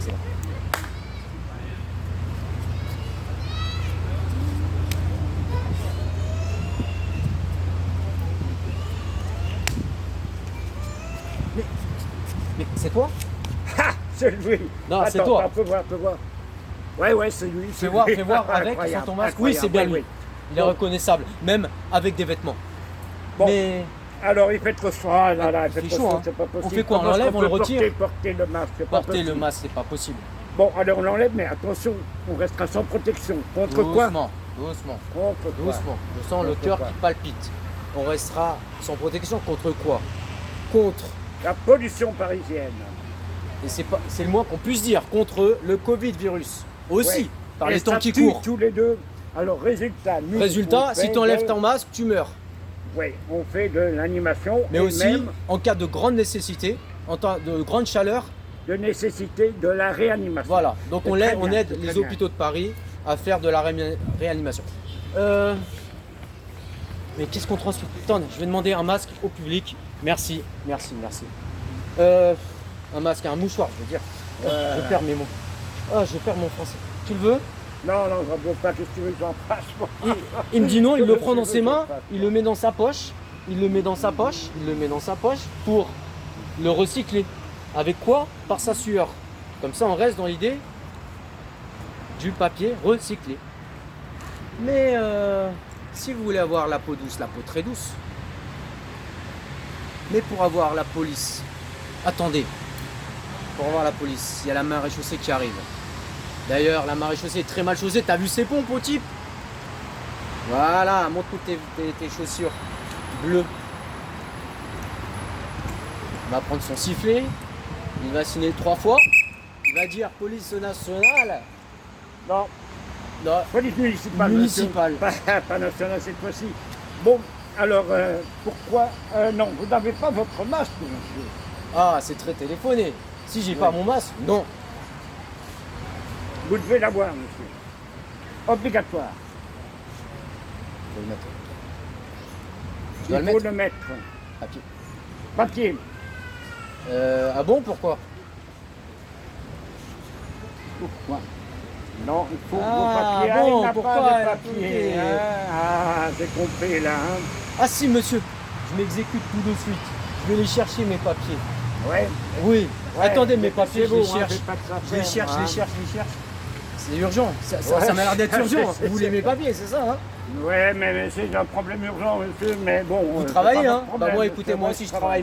excellent. Mais c'est toi? Ah, c'est lui. Non, c'est Attends, toi. On peut voir. Ouais, c'est lui. Fais voir avec sans ton masque. Oui, c'est bien lui. Il est Bon. reconnaissable, même avec des vêtements. Bon. Mais Alors, il fait trop froid, là, il fait c'est trop chaud, chaud, hein. c'est pas possible. On fait quoi? On Comment est-ce l'enlève, qu'on on le peut retire? Porter le masque, c'est pas porter le possible. masque, c'est pas possible. Bon, alors on l'enlève, mais attention, on restera sans protection. Contre quoi? Doucement. Contre quoi? Doucement. Je sens le Contre cœur quoi? qui palpite. On restera sans protection contre quoi? Contre, La pollution parisienne. et c'est le moins qu'on puisse dire, contre le Covid virus. Aussi, Ouais. par Et les temps ça qui tue courent. tous les deux. Alors, résultat, nous, Résultat, on si fait tu enlèves de- ton masque, tu meurs. Oui, on fait de l'animation. Mais et aussi, même en cas de grande nécessité, en temps de grande chaleur, de nécessité de la réanimation. voilà. Donc C'est on très aide, bien, c'est les très bien. hôpitaux de Paris à faire de la réanimation. Mais qu'est-ce qu'on transmet? Attends, je vais demander un masque au public. Merci. Un masque, un mouchoir, je veux dire. Je perds mes mots. Ah, je perds mon français. Tu le veux? Non, je ne veux pas, qu'est-ce que tu veux que j'en fasse moi? Il me dit non, il le prend dans Je ses veux mains, pas. il le met dans sa poche, pour le recycler. Avec quoi? Par sa sueur. Comme ça, on reste dans l'idée du papier recyclé. Mais si vous voulez avoir la peau douce, la peau très douce, mais pour avoir la police, attendez, pour avoir la police, il y a la maréchaussée qui arrive. D'ailleurs, la maréchaussée est très mal chaussée. T'as vu ses pompes au type? Voilà, montre-nous tes chaussures bleues. Il va prendre son sifflet. Il va signer 3 fois. Il va dire police nationale. Non, Non, police municipale. Municipale. monsieur. Pas nationale cette fois-ci. Bon, alors, pourquoi non, vous n'avez pas votre masque, monsieur. ah, c'est très téléphoné. Si j'ai pas mon masque, non. Vous devez l'avoir, monsieur. Obligatoire. Je vais le mettre. Je Il dois le faut mettre. le mettre. Papier. Papier. Ah bon, pourquoi? Pourquoi? Non, il faut Ah, vos papiers. bon, il n'a pourquoi, pas de papier. écoutez, J'ai compris là. Hein. Ah si, monsieur. Je m'exécute tout de suite. Je vais aller chercher mes papiers. Ouais. Oui. Ouais, Attendez, mes mais papiers, c'est je les bon, hein, cherche. j'ai pas que ça à Je les faire, cherche, moi, je hein. les cherche. C'est urgent. Ça Ouais. m'a l'air d'être urgent. C'est- Vous voulez mes papiers, c'est ça, hein? Ouais, mais c'est un problème urgent, monsieur. Mais bon. Vous c'est travaillez, pas hein? votre problème, Bah moi, monsieur. écoutez, moi aussi, je travaille,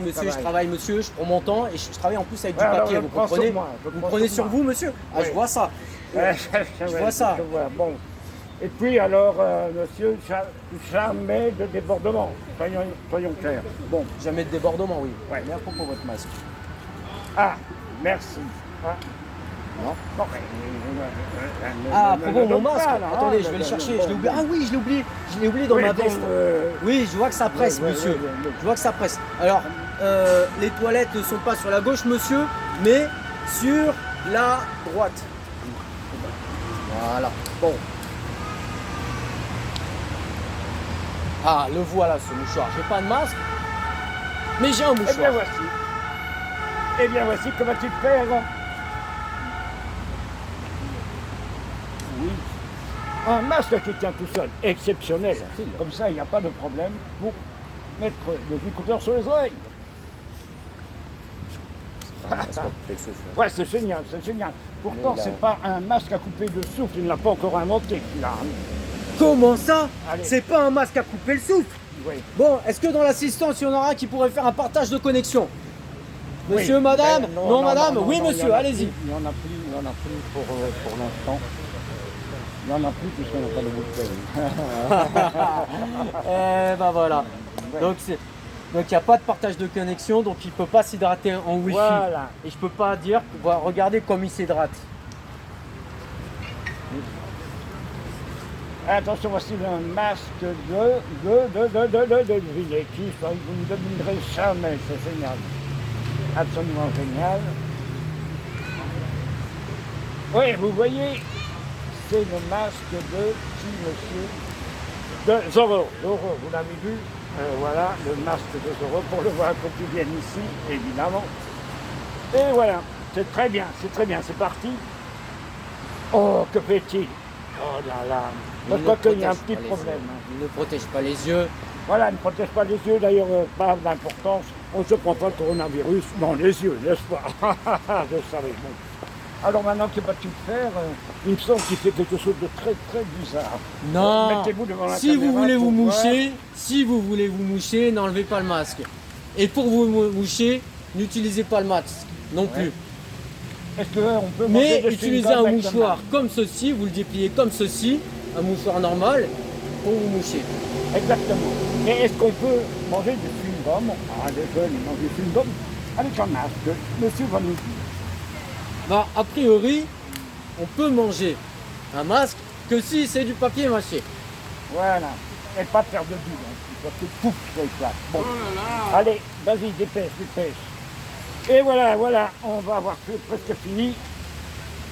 monsieur. Je prends mon temps et je travaille en plus avec Ouais, du alors, papier. je Vous prends sur comprenez? moi, je Vous prends prenez sur sur moi. vous, monsieur? Ah, Oui. je vois ça. Je vois ça. Bon. Et puis alors, monsieur, jamais de débordement. Soyons clairs. Bon. Jamais de débordement, oui. Ouais. Mais à propos de votre masque. Ah, merci. Ah. Non. Bon, mais, Ah, à propos de mon masque. Pas, là, Attendez, hein, je vais le le- chercher. le- Je l'ai oublié. Ah oui, je l'ai oublié. Je l'ai oublié dans Oui, ma bon, veste. Oui, je vois que ça presse, ouais, monsieur. ouais. Je vois que ça presse. Alors, les toilettes ne sont pas sur la gauche, monsieur, mais sur la droite. Voilà. Bon. Ah, le voilà, ce mouchoir. J'ai pas de masque, mais j'ai un Eh bien mouchoir. voici. Eh bien voici, comment tu te fais avant? Oui. Un masque qui tient tout seul, exceptionnel. Comme ça, il n'y a pas de problème pour mettre des écouteurs sur les oreilles. Ouais, c'est génial, c'est génial. Pourtant, Mais là- c'est pas un masque à couper de souffle, il ne l'a pas encore inventé. Là. Comment ça? Allez. C'est pas un masque à couper le souffle. Oui. Bon, est-ce que dans l'assistance, il y en aura un qui pourrait faire un partage de connexion? Monsieur, Oui. madame? Ben, Non, madame? non, Oui, non, monsieur, il y en a allez-y. plus, Il n'y en a plus pour l'instant. Il n'y en a plus puisqu'on n'a pas de bouteille. Eh ben voilà. Donc il n'y a pas de partage de connexion, donc il ne peut pas s'hydrater en Wi-Fi. Voilà. Et je peux pas dire, regardez comme il s'hydrate. Attention, voici un masque de Villet qui, vous ne devinerez jamais, c'est génial. Absolument génial. Oui, vous voyez, c'est le masque de qui, monsieur? De Zorro. Zorro, vous l'avez vu? Voilà, le masque de Zorro, pour le voir quotidien ici, évidemment. Et voilà. c'est très bien, c'est parti. Oh, que fait-il? Oh là là, je crois qu'il y a un petit problème. Il ne protège pas les yeux. Voilà, ne protège pas les yeux, d'ailleurs, pas d'importance. On ne se prend pas le coronavirus dans les yeux, n'est-ce pas? Je savais, bon. Alors maintenant, que vas-tu faire? Il me semble qu'il fait quelque chose de très très bizarre. Non, Mettez-vous devant la si caméra vous voulez vous pour voir. moucher, si vous voulez vous moucher, n'enlevez pas le masque. Et pour vous moucher, n'utilisez pas le masque non plus. Est-ce qu'on peut Mais manger des utilisez chewing-gums un avec le mouchoir masque? comme ceci, vous le dépliez comme ceci, un mouchoir normal, pour vous moucher. Exactement. Mais est-ce qu'on peut manger du chewing-gum? Ah, les jeunes, ils mangent du chewing-gum avec un masque. Monsieur va nous dire. Bah, a priori, on peut manger un masque que si c'est du papier mâché. Voilà. Et pas de faire de bulles, hein, parce que pouf, ça éclate. Bon. Allez, vas-y, dépêche, dépêche. Et voilà, voilà, on va avoir presque fini.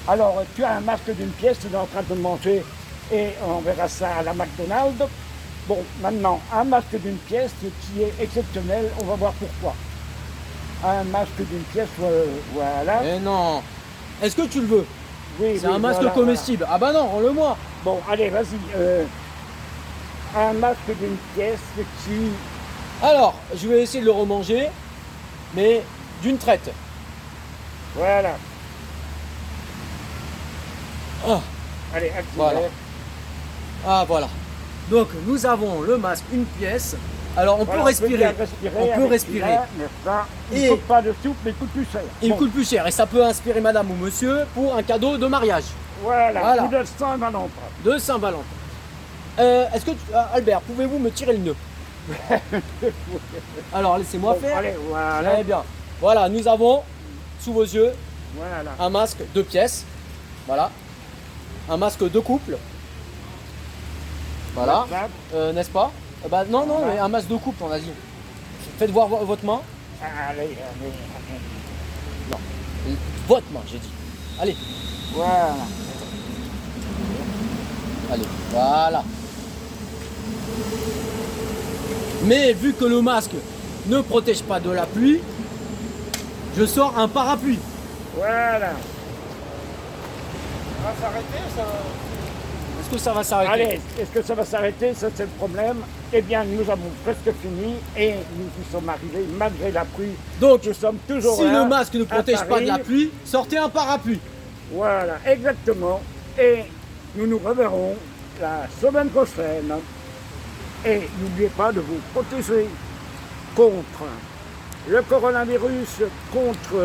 Alors, tu as un masque d'une pièce, tu es en train de manger, et on verra ça à la McDonald's. Bon, maintenant, un masque d'une pièce qui est exceptionnel, on va voir pourquoi. Un masque d'une pièce, voilà. Eh non. Est-ce que tu le veux? Oui, C'est oui, un masque voilà, comestible. Ah bah non, rends-le-moi. voilà. Bon, allez, vas-y. Un masque d'une pièce qui... Alors, je vais essayer de le remanger, mais d'une traite. Voilà. Ah, Allez, accélère. voilà. Ah voilà. Donc nous avons le masque, une pièce. Alors on Voilà, peut respirer. bien respirer On peut avec respirer. celui-là, n'est-ce pas? Il Et- ne coûte pas de soupe, mais il coûte plus cher. Il Bon, coûte plus cher et ça peut inspirer madame ou monsieur pour un cadeau de mariage voilà. Voilà. Ou de Saint-Valentin. de Saint-Valentin. Est-ce que Albert, pouvez-vous me tirer le nœud? Alors laissez-moi Bon, faire. allez, voilà. Très bien. Voilà, nous avons sous vos yeux Voilà. un masque de pièces. Voilà. Un masque de couple. Voilà. N'est-ce pas? Bah non, non, Voilà. mais un masque de couple, on a dit. Faites voir votre main. Allez, allez, allez. Non, votre main, j'ai dit. Allez, Voilà. allez, voilà. Mais vu que le masque ne protège pas de la pluie, je sors un parapluie. Voilà. Est-ce que ça va s'arrêter? Allez, est-ce que ça va s'arrêter? Ça, c'est le problème. Eh bien, nous avons presque fini et nous y sommes arrivés malgré la pluie. Donc, Nous sommes toujours si là, le masque ne à protège pas de la Paris. pluie, sortez un parapluie. Voilà, exactement. Et nous nous reverrons la semaine prochaine. Et n'oubliez pas de vous protéger contre le coronavirus, contre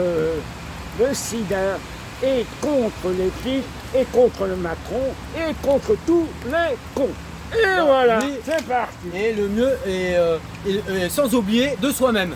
le sida, et contre les flics, et contre le Macron, et contre tous les cons. Et Non, voilà, mais- c'est parti. Et le mieux est sans oublier de soi-même.